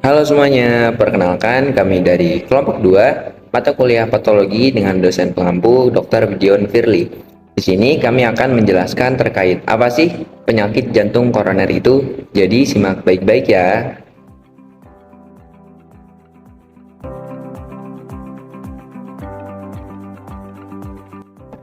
Halo semuanya, perkenalkan kami dari kelompok 2 mata kuliah patologi dengan dosen pengampu Dr. Dion Firly. Di sini kami akan menjelaskan terkait apa sih penyakit jantung koroner itu. Jadi simak baik-baik ya.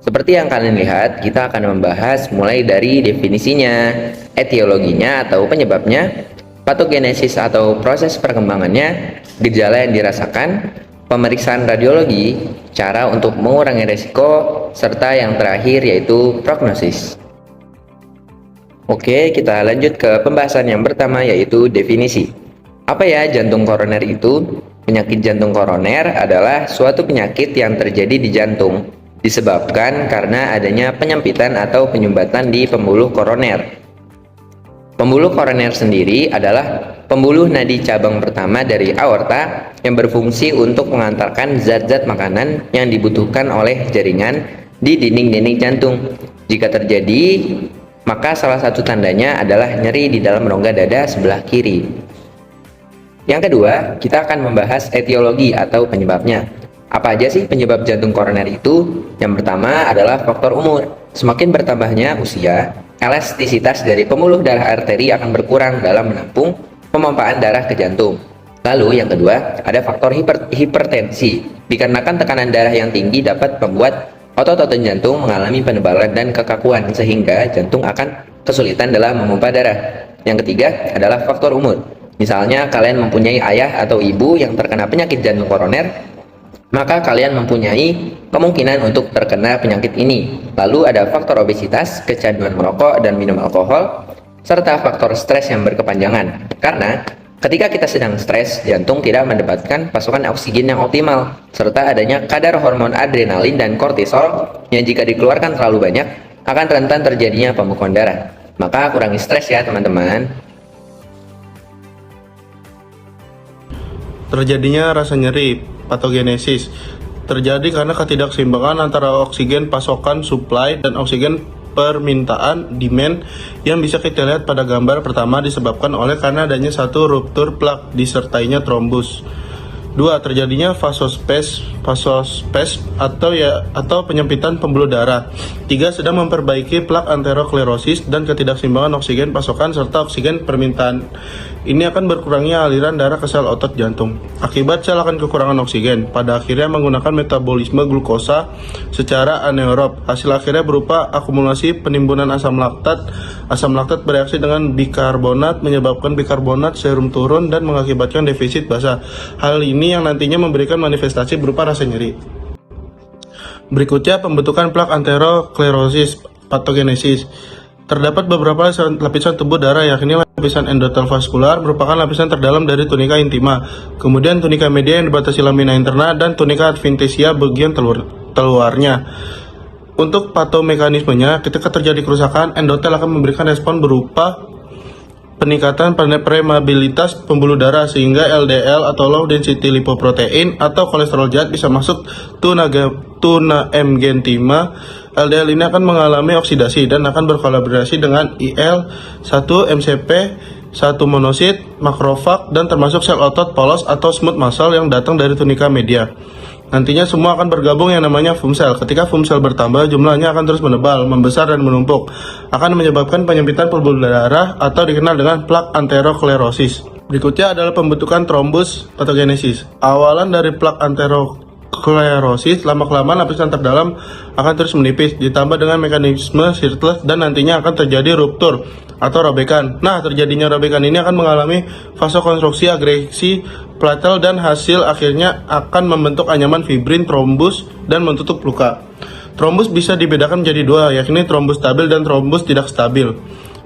Seperti yang kalian lihat, kita akan membahas mulai dari definisinya, etiologinya atau penyebabnya, patogenesis atau proses perkembangannya, gejala yang dirasakan, pemeriksaan radiologi, cara untuk mengurangi resiko, serta yang terakhir yaitu prognosis. Oke, kita lanjut ke pembahasan yang pertama yaitu definisi. Apa ya jantung koroner itu? Penyakit jantung koroner adalah suatu penyakit yang terjadi di jantung, disebabkan karena adanya penyempitan atau penyumbatan di pembuluh koroner. Pembuluh koroner sendiri adalah pembuluh nadi cabang pertama dari aorta yang berfungsi untuk mengantarkan zat-zat makanan yang dibutuhkan oleh jaringan di dinding-dinding jantung. Jika terjadi, maka salah satu tandanya adalah nyeri di dalam rongga dada sebelah kiri. Yang kedua, kita akan membahas etiologi atau penyebabnya. Apa aja sih penyebab jantung koroner itu? Yang pertama adalah faktor umur. Semakin bertambahnya usia, elastisitas dari pembuluh darah arteri akan berkurang dalam menampung pemompaan darah ke jantung. Lalu yang kedua, ada faktor hipertensi. Dikarenakan tekanan darah yang tinggi dapat membuat otot-otot jantung mengalami penebalan dan kekakuan sehingga jantung akan kesulitan dalam memompa darah. Yang ketiga adalah faktor umur. Misalnya kalian mempunyai ayah atau ibu yang terkena penyakit jantung koroner, maka kalian mempunyai kemungkinan untuk terkena penyakit ini. Lalu ada faktor obesitas, kecanduan merokok dan minum alkohol, serta faktor stres yang berkepanjangan. Karena ketika kita sedang stres, jantung tidak mendapatkan pasokan oksigen yang optimal, serta adanya kadar hormon adrenalin dan kortisol yang jika dikeluarkan terlalu banyak akan rentan terjadinya pembekuan darah. Maka kurangi stres ya teman-teman. Terjadinya rasa nyeri, patogenesis, terjadi karena ketidakseimbangan antara oksigen pasokan supply dan oksigen permintaan demand yang bisa kita lihat pada gambar pertama disebabkan oleh karena adanya satu ruptur plak disertainya trombus. 2. Terjadinya vasospasm atau penyempitan pembuluh darah. 3. Sedang memperbaiki plak anteroklerosis dan ketidakseimbangan oksigen pasokan serta oksigen permintaan. Ini akan berkurangnya aliran darah ke sel otot jantung. Akibat sel akan kekurangan oksigen, pada akhirnya menggunakan metabolisme glukosa secara anaerob. Hasil akhirnya berupa akumulasi penimbunan asam laktat. Asam laktat bereaksi dengan bikarbonat, menyebabkan bikarbonat serum turun dan mengakibatkan defisit basa. Hal ini yang nantinya memberikan manifestasi berupa rasa nyeri. Berikutnya pembentukan plak anteroklerosis, patogenesis. Terdapat beberapa lapisan tubuh darah, yakni lapisan endotel vaskular merupakan lapisan terdalam dari tunika intima, kemudian tunika media yang dibatasi lamina interna, dan tunika adventitia bagian keluarnya. Untuk patomekanismenya, ketika terjadi kerusakan, endotel akan memberikan respon berupa peningkatan permeabilitas pembuluh darah sehingga LDL atau low density lipoprotein atau kolesterol jahat bisa masuk tuna mesenterim. LDL ini akan mengalami oksidasi dan akan berkolaborasi dengan IL-1-MCP, 1 monosit, makrofag, dan termasuk sel otot polos atau smooth muscle yang datang dari tunika media. Nantinya semua akan bergabung yang namanya foam cell. Ketika foam cell bertambah, jumlahnya akan terus menebal, membesar, dan menumpuk. Akan menyebabkan penyempitan pembuluh darah atau dikenal dengan plak anteroklerosis. Berikutnya adalah pembentukan trombus patogenesis. Awalan dari plak anteroklerosis, lama-kelamaan lapisan terdalam akan terus menipis, ditambah dengan mekanisme sirkulasi dan nantinya akan terjadi ruptur atau robekan. Nah, terjadinya robekan ini akan mengalami vasokonstruksi, agresi platel, dan hasil akhirnya akan membentuk anyaman fibrin trombus dan menutup luka. Trombus bisa dibedakan menjadi dua, yakni trombus stabil dan trombus tidak stabil.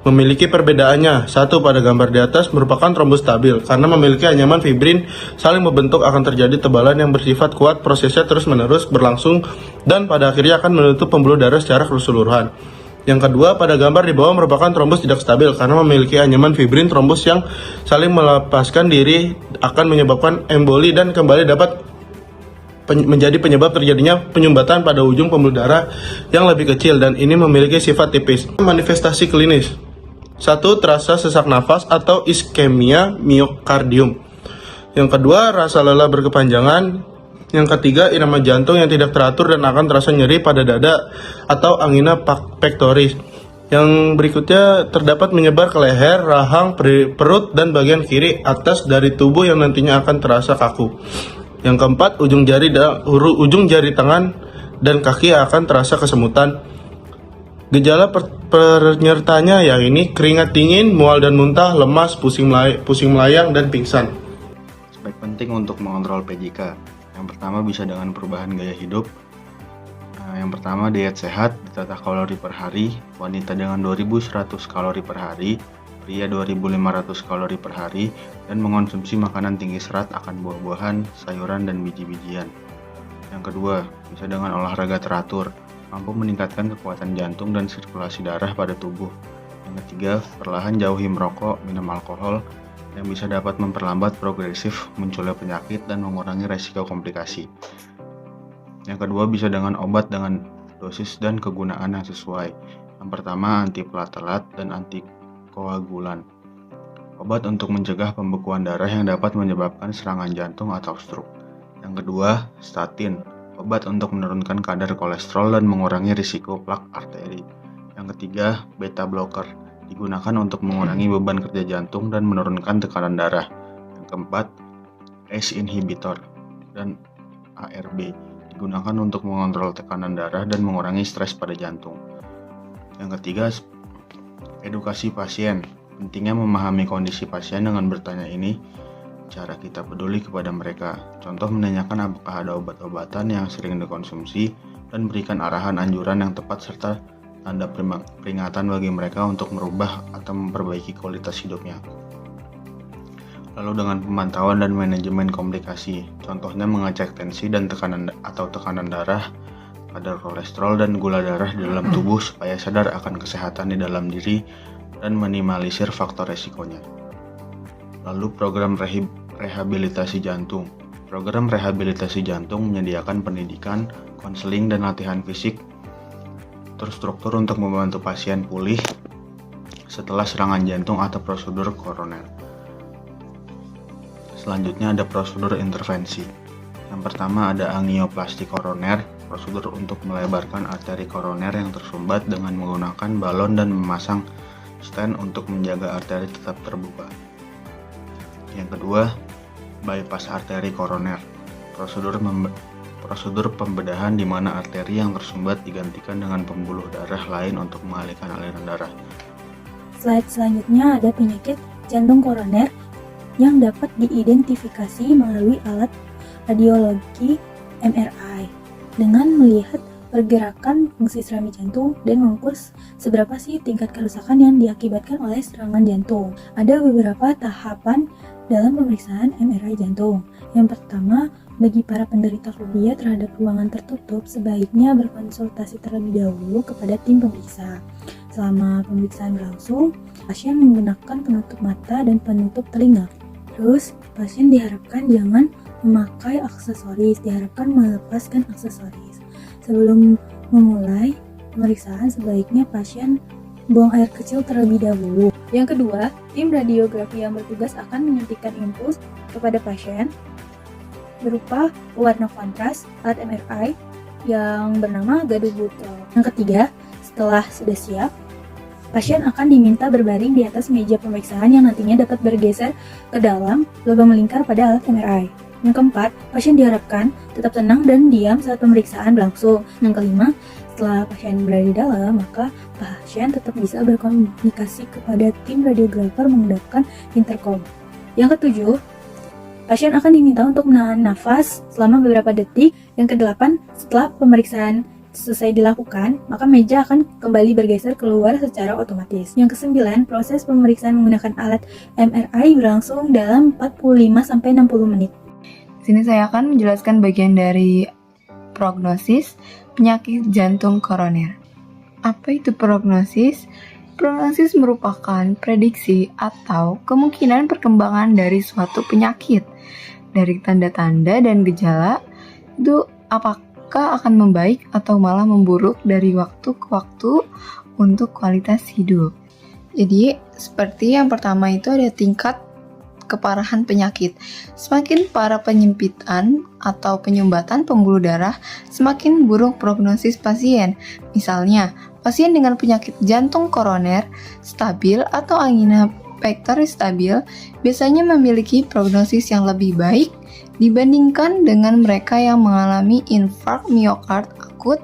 Memiliki perbedaannya, satu pada gambar di atas merupakan trombus stabil karena memiliki anyaman fibrin saling membentuk, akan terjadi tebalan yang bersifat kuat, prosesnya terus-menerus berlangsung dan pada akhirnya akan menutup pembuluh darah secara keseluruhan. Yang kedua, pada gambar di bawah merupakan trombus tidak stabil karena memiliki anyaman fibrin trombus yang saling melepaskan diri, akan menyebabkan emboli dan kembali dapat menjadi penyebab terjadinya penyumbatan pada ujung pembuluh darah yang lebih kecil dan ini memiliki sifat tipis. Manifestasi klinis. 1. Terasa sesak nafas atau iskemia miokardium. Yang kedua, rasa lelah berkepanjangan. Yang ketiga, irama jantung yang tidak teratur dan akan terasa nyeri pada dada atau angina pectoris. Yang berikutnya, terdapat menyebar ke leher, rahang, perut, dan bagian kiri atas dari tubuh yang nantinya akan terasa kaku. Yang keempat, ujung jari tangan dan kaki akan terasa kesemutan. Gejala penyertanya yakni keringat dingin, mual dan muntah, lemas, pusing melayang, dan pingsan. Aspek penting untuk mengontrol PJK. Yang pertama bisa dengan perubahan gaya hidup. Yang pertama, diet sehat, ditata kalori per hari, wanita dengan 2100 kalori per hari, pria 2500 kalori per hari, dan mengonsumsi makanan tinggi serat akan buah-buahan, sayuran, dan biji-bijian. Yang kedua, bisa dengan olahraga teratur, mampu meningkatkan kekuatan jantung dan sirkulasi darah pada tubuh. Yang ketiga, perlahan jauhi merokok, minum alkohol, yang bisa dapat memperlambat progresif munculnya penyakit dan mengurangi resiko komplikasi. Yang kedua, bisa dengan obat dengan dosis dan kegunaan yang sesuai. Yang pertama, antiplatelet dan antikoagulan. Obat untuk mencegah pembekuan darah yang dapat menyebabkan serangan jantung atau stroke. Yang kedua, statin. Obat untuk menurunkan kadar kolesterol dan mengurangi risiko plak arteri. Yang ketiga, beta blocker. Digunakan untuk mengurangi beban kerja jantung dan menurunkan tekanan darah. Yang keempat, ACE inhibitor dan ARB. Digunakan untuk mengontrol tekanan darah dan mengurangi stres pada jantung. Yang ketiga, edukasi pasien. Pentingnya memahami kondisi pasien dengan bertanya ini, cara kita peduli kepada mereka. Contoh, menanyakan apakah ada obat-obatan yang sering dikonsumsi dan berikan arahan anjuran yang tepat serta tanda peringatan bagi mereka untuk merubah atau memperbaiki kualitas hidupnya. Lalu dengan pemantauan dan manajemen komplikasi, contohnya mengecek tensi dan tekanan darah, kadar kolesterol dan gula darah di dalam tubuh supaya sadar akan kesehatan di dalam diri dan minimalisir faktor resikonya. Lalu program rehabilitasi jantung. Program rehabilitasi jantung menyediakan pendidikan, konseling, dan latihan fisik terstruktur untuk membantu pasien pulih setelah serangan jantung atau prosedur koroner. Selanjutnya ada prosedur intervensi. Yang pertama ada angioplasti koroner, prosedur untuk melebarkan arteri koroner yang tersumbat dengan menggunakan balon dan memasang stent untuk menjaga arteri tetap terbuka. Yang kedua, bypass arteri koroner, prosedur pembedahan di mana arteri yang tersumbat digantikan dengan pembuluh darah lain untuk mengalihkan aliran darah. Slide selanjutnya ada penyakit jantung koroner yang dapat diidentifikasi melalui alat radiologi MRI dengan melihat pergerakan fungsi serambi jantung dan mengukur seberapa sih tingkat kerusakan yang diakibatkan oleh serangan jantung. Ada beberapa tahapan dalam pemeriksaan MRI jantung. Yang pertama, bagi para penderita fobia terhadap ruangan tertutup, sebaiknya berkonsultasi terlebih dahulu kepada tim pemeriksa. Selama pemeriksaan berlangsung, pasien menggunakan penutup mata dan penutup telinga. Terus, pasien diharapkan jangan memakai aksesoris, diharapkan melepaskan aksesoris. Sebelum memulai pemeriksaan, sebaiknya pasien buang air kecil terlebih dahulu. Yang kedua, tim radiografi yang bertugas akan menyuntikkan impuls kepada pasien berupa warna kontras alat MRI yang bernama gadobutrol. Yang ketiga, setelah sudah siap, pasien akan diminta berbaring di atas meja pemeriksaan yang nantinya dapat bergeser ke dalam lubang melingkar pada alat MRI. Yang keempat, pasien diharapkan tetap tenang dan diam saat pemeriksaan berlangsung. Yang kelima, setelah pasien berada di dalam, maka pasien tetap bisa berkomunikasi kepada tim radiografer menggunakan intercom. Yang ketujuh, pasien akan diminta untuk menahan nafas selama beberapa detik. Yang kedelapan, setelah pemeriksaan selesai dilakukan, maka meja akan kembali bergeser keluar secara otomatis. Yang kesembilan, proses pemeriksaan menggunakan alat MRI berlangsung dalam 45-60 menit. Di sini saya akan menjelaskan bagian dari prognosis penyakit jantung koroner. Apa itu prognosis? Prognosis merupakan prediksi atau kemungkinan perkembangan dari suatu penyakit. Dari tanda-tanda dan gejala, itu apakah akan membaik atau malah memburuk dari waktu ke waktu untuk kualitas hidup. Jadi, seperti yang pertama itu ada tingkat keparahan penyakit. Semakin parah penyempitan atau penyumbatan pembuluh darah, semakin buruk prognosis pasien. Misalnya, pasien dengan penyakit jantung koroner stabil atau angina pectoris stabil biasanya memiliki prognosis yang lebih baik dibandingkan dengan mereka yang mengalami infark miokard akut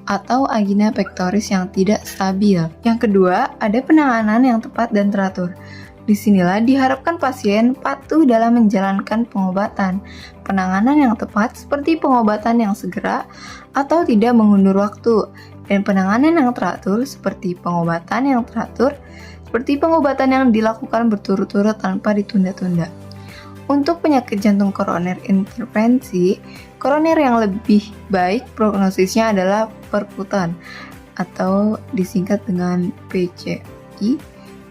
atau angina pectoris yang tidak stabil. Yang kedua, ada penanganan yang tepat dan teratur. Disinilah diharapkan pasien patuh dalam menjalankan pengobatan. Penanganan yang tepat seperti pengobatan yang segera atau tidak mengundur waktu, dan penanganan yang teratur seperti pengobatan yang teratur seperti pengobatan yang dilakukan berturut-turut tanpa ditunda-tunda. Untuk penyakit jantung koroner intervensi, koroner yang lebih baik prognosisnya adalah perkutan atau disingkat dengan PCI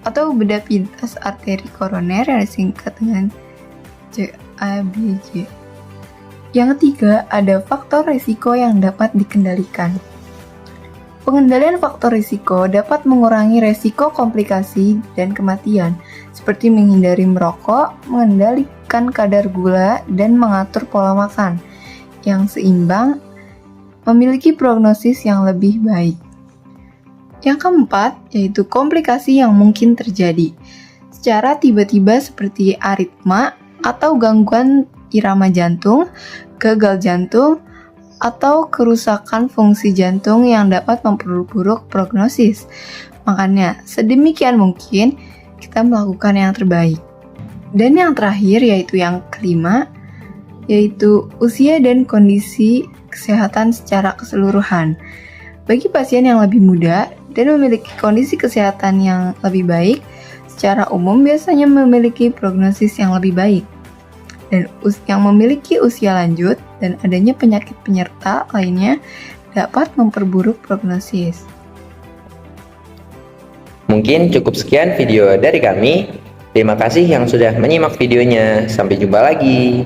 atau bedah pintas arteri koroner yang disingkat dengan CABG. Yang ketiga, ada faktor risiko yang dapat dikendalikan. Pengendalian faktor risiko dapat mengurangi risiko komplikasi dan kematian, seperti menghindari merokok, mengendalikan kadar gula, dan mengatur pola makan yang seimbang, memiliki prognosis yang lebih baik. Yang keempat, yaitu komplikasi yang mungkin terjadi secara tiba-tiba seperti aritma atau gangguan irama jantung, gagal jantung, atau kerusakan fungsi jantung yang dapat memperburuk prognosis. Makanya, sedemikian mungkin kita melakukan yang terbaik. Dan yang terakhir, yaitu yang kelima, yaitu usia dan kondisi kesehatan secara keseluruhan. Bagi pasien yang lebih muda dan memiliki kondisi kesehatan yang lebih baik, secara umum biasanya memiliki prognosis yang lebih baik. Dan yang memiliki usia lanjut dan adanya penyakit penyerta lainnya dapat memperburuk prognosis. Mungkin cukup sekian video dari kami. Terima kasih yang sudah menyimak videonya. Sampai jumpa lagi.